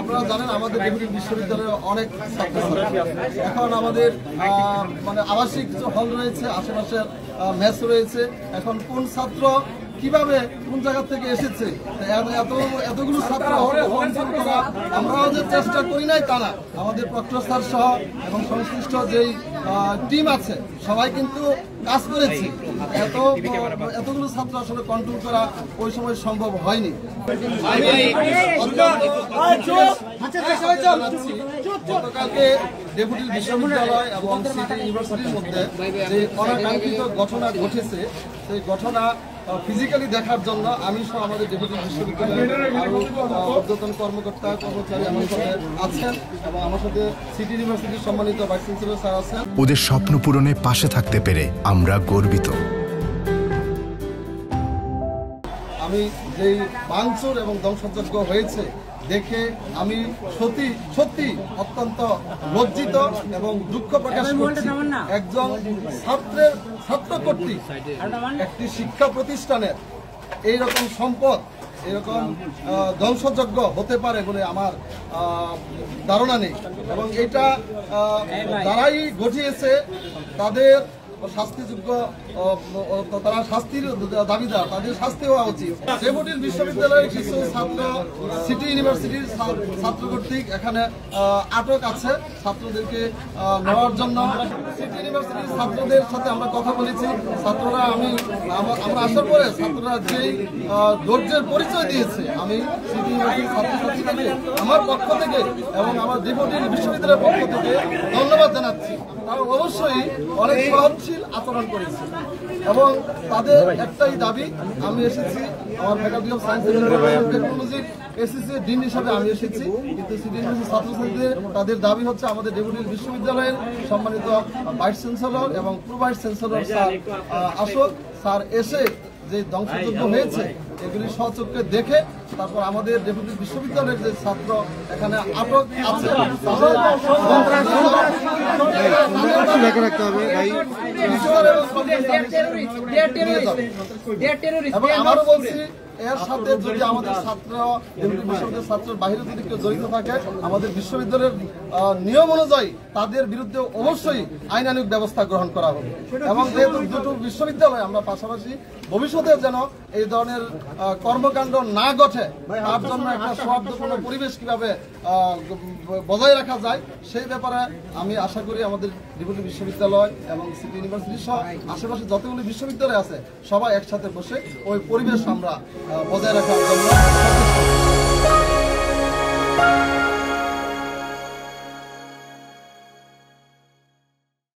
আপনারা জানেন আমাদের ডেপুটি বিশ্ববিদ্যালয়ে অনেক ছাত্রছাত্রী এখন আমাদের মানে আবাসিক কিছু হল রয়েছে, আশেপাশে মেস রয়েছে। এখন কোন ছাত্র কিভাবে কোন জায়গা থেকে এসেছে এতগুলো ছাত্র আমরাও যে চেষ্টা করি নাই তা না, আমাদের প্রক্টর স্যার সহ এবং সংশ্লিষ্ট যেই টিম আছে সবাই কিন্তু কাজ করেছে। এতগুলো ছাত্র আসলে কন্ট্রোল করা ওই সময় সম্ভব হয়নি। গতকালকে ডেপুটি বিশ্ববিদ্যালয় এবং সিটি ইউনিভার্সিটির মধ্যে যে অনাকাঙ্ক্ষিত ঘটনা ঘটেছে সেই ঘটনা ফিজিক্যালি দেখার জন্য আমি সহ আমাদের ডেপুটি বিশ্ববিদ্যালয়ের আরো ঊর্ধ্বতন কর্মকর্তা কর্মচারী আমার সাথে আছেন এবং আমার সাথে সিটি ইউনিভার্সিটির সম্মানিত ভাইস চ্যান্সেলর স্যার আছেন। ওদের স্বপ্ন পূরণে পাশে থাকতে পেরে আমরা গর্বিত। আমি যেই ভাঙচুর এবং ধ্বংসযজ্ঞ হয়েছে দেখে আমি সত্যি অত্যন্ত লজ্জিত এবং দুঃখ প্রকাশ করছি। একজন ছাত্র কর্তৃক একটি শিক্ষা প্রতিষ্ঠানের এইরকম সম্পদ এরকম ধ্বংসযজ্ঞ হতে পারে বলে আমার ধারণা নেই এবং এটা যারাই ঘটিয়েছে তাদের শাস্তিযোগ্য, তারা শাস্তির দাবিদার, তাদের শাস্তি হওয়া উচিত। ডেপুটি বিশ্ববিদ্যালয়ের কিছু ছাত্র সিটি ইউনিভার্সিটির ছাত্র কর্তৃক এখানে আটক আছে ছাত্রদেরকে নেওয়ার জন্য। সিটি ইউনিভার্সিটির ছাত্রদের সাথে আমরা কথা বলেছি। ছাত্ররা আমরা আসার পরে ছাত্ররা যেই ধৈর্যের পরিচয় দিয়েছে আমি সিটি ইউনিভার্সিটির ছাত্রছাত্রীদের আমার পক্ষ থেকে এবং আমার ডেপুটি বিশ্ববিদ্যালয়ের পক্ষ থেকে ধন্যবাদ জানাচ্ছি। তারা অবশ্যই অনেক সহনশীল আচরণ করেছে এবং তাদের একটাই দাবি, আমি এসেছি আমার ফ্যাকাল্টি অফ সায়েন্স এন্ড টেকনোলজির এসএসসি ডিন হিসাবে আমি এসেছি, কিন্তু সিটি ইউনিভার্সিটির ছাত্রছাত্রীদের তাদের দাবি হচ্ছে আমাদের ডেপুটি বিশ্ববিদ্যালয়ের সম্মানিত ভাইস চ্যান্সেলর এবং প্রো ভাইস চ্যান্সেলর স্যার আসুক, স্যার এসে যে ধ্বংসযজ্ঞ হয়েছে এগুলি স্বচক্ষে দেখে তারপর আমাদের ডেপুটি বিশ্ববিদ্যালয়ের যে ছাত্র এখানে আটক আছে এবং আমারও বলছি এর সাথে যদি আমাদের ছাত্র বিশ্ববিদ্যালয়ের ছাত্রের বাইরে যদি কেউ জড়িত থাকে আমাদের বিশ্ববিদ্যালয়ের নিয়ম অনুযায়ী তাদের বিরুদ্ধে অবশ্যই আইনানুগ ব্যবস্থা গ্রহণ করা হবে এবং যেহেতু দুটো বিশ্ববিদ্যালয় আমরা পাশাপাশি ভবিষ্যতে যেন এই ধরনের কর্মকাণ্ড না ঘটে তার জন্য একটা সৌহার্দ্যপূর্ণ পরিবেশ কিভাবে বজায় রাখা যায় সেই ব্যাপারে আমি আশা করি আমাদের ডেপুটি বিশ্ববিদ্যালয় এবং সিটি ইউনিভার্সিটি সহ আশেপাশে যতগুলি বিশ্ববিদ্যালয় আছে সবাই একসাথে বসে ওই পরিবেশ আমরা বজায় রাখার জন্য